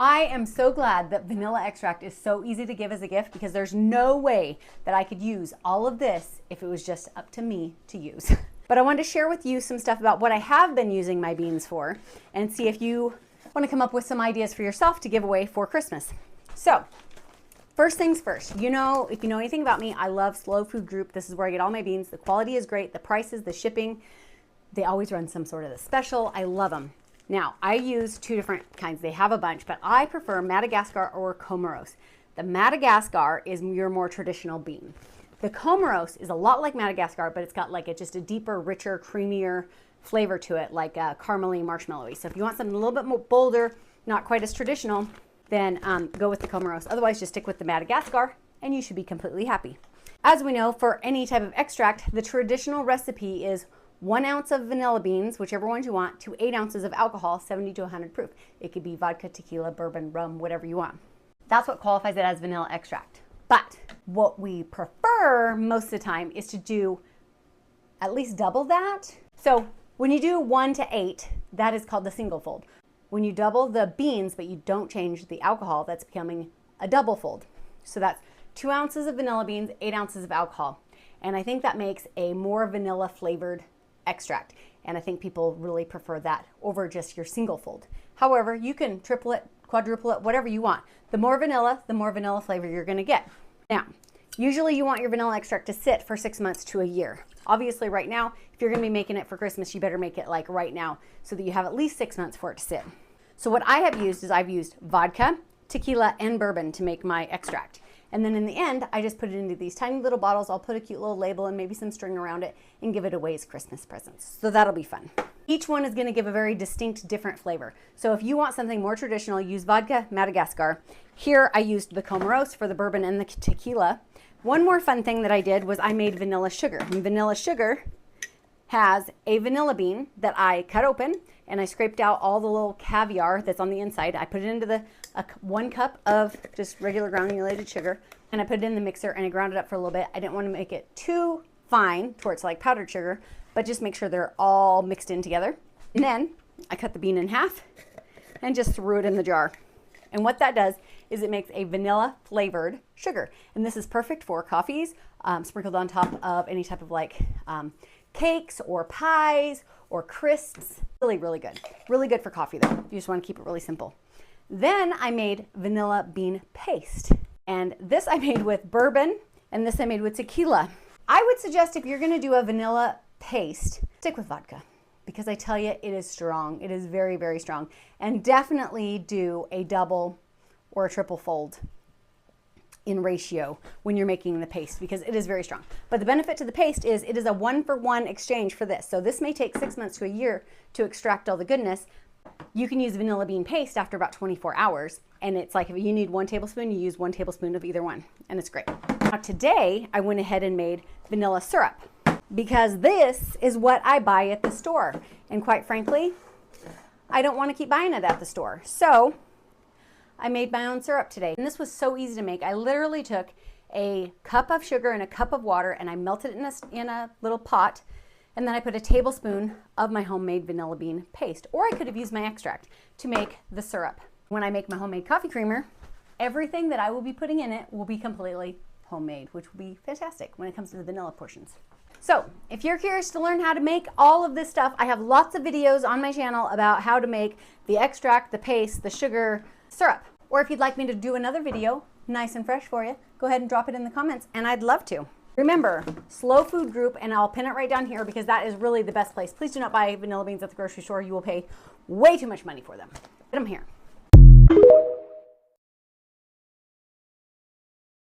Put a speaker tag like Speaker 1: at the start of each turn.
Speaker 1: I am so glad that vanilla extract is so easy to give as a gift, because there's no way that I could use all of this if it was just up to me to use. But I wanted to share with you some stuff about what I have been using my beans for, and see if you want to come up with some ideas for yourself to give away for Christmas. So, first things first, if you know anything about me, I love Slow Food Group. This is where I get all my beans. The quality is great, the prices, the shipping, they always run some sort of a special. I love them. Now, I use two different kinds. They have a bunch, but I prefer Madagascar or Comoros. The Madagascar is your more traditional bean. The Comoros is a lot like Madagascar, but it's got like just a deeper, richer, creamier flavor to it, like caramely, marshmallowy. So if you want something a little bit more bolder, not quite as traditional, then go with the Comoros. Otherwise, just stick with the Madagascar and you should be completely happy. As we know, for any type of extract, the traditional recipe is 1 ounce of vanilla beans, whichever ones you want, to 8 ounces of alcohol, 70 to 100 proof. It could be vodka, tequila, bourbon, rum, whatever you want. That's what qualifies it as vanilla extract. But what we prefer most of the time is to do at least double that. So when you do 1 to 8, that is called the single fold. When you double the beans, but you don't change the alcohol, that's becoming a double fold. So that's 2 ounces of vanilla beans, 8 ounces of alcohol. And I think that makes a more vanilla flavored extract. And I think people really prefer that over just your single fold. However, you can triple it, quadruple it, whatever you want. The more vanilla flavor you're gonna get. Now, usually you want your vanilla extract to sit for 6 months to a year. Obviously right now, if you're gonna be making it for Christmas, you better make it like right now so that you have at least 6 months for it to sit. So what I have used is I've used vodka, tequila, and bourbon to make my extract. And then in the end, I just put it into these tiny little bottles. I'll put a cute little label and maybe some string around it and give it away as Christmas presents. So that'll be fun. Each one is gonna give a very distinct, different flavor. So if you want something more traditional, use vodka, Madagascar. Here I used the Comoros for the bourbon and the tequila. One more fun thing that I did was I made vanilla sugar. And vanilla sugar has a vanilla bean that I cut open and I scraped out all the little caviar that's on the inside. I put it into 1 cup of just regular granulated sugar, and I put it in the mixer and I ground it up for a little bit. I didn't want to make it too fine to where it's like powdered sugar, but just make sure they're all mixed in together. And then I cut the bean in half and just threw it in the jar. And what that does is it makes a vanilla flavored sugar. And this is perfect for coffees, sprinkled on top of any type of like cakes or pies or crisps. Really, really good. Really good for coffee though. You just want to keep it really simple. Then I made vanilla bean paste. And this I made with bourbon and this I made with tequila. I would suggest if you're going to do a vanilla paste, stick with vodka, because I tell you, it is strong. It is very, very strong. And definitely do a double or a triple fold in ratio when you're making the paste, because it is very strong. But the benefit to the paste is it is a 1-for-1 exchange for this. So this may take 6 months to a year to extract all the goodness. You can use vanilla bean paste after about 24 hours. And it's like if you need 1 tablespoon, you use 1 tablespoon of either one. And it's great. Now today, I went ahead and made vanilla syrup, because this is what I buy at the store. And quite frankly, I don't want to keep buying it at the store. So I made my own syrup today. And this was so easy to make. I literally took a cup of sugar and a cup of water and I melted it in a little pot. And then I put a tablespoon of my homemade vanilla bean paste. Or I could have used my extract to make the syrup. When I make my homemade coffee creamer, everything that I will be putting in it will be completely homemade, which will be fantastic when it comes to the vanilla portions. So if you're curious to learn how to make all of this stuff, I have lots of videos on my channel about how to make the extract, the paste, the sugar, syrup. Or if you'd like me to do another video, nice and fresh for you, go ahead and drop it in the comments and I'd love to. Remember, Slow Food Group, and I'll pin it right down here because that is really the best place. Please do not buy vanilla beans at the grocery store. You will pay way too much money for them. Get them here.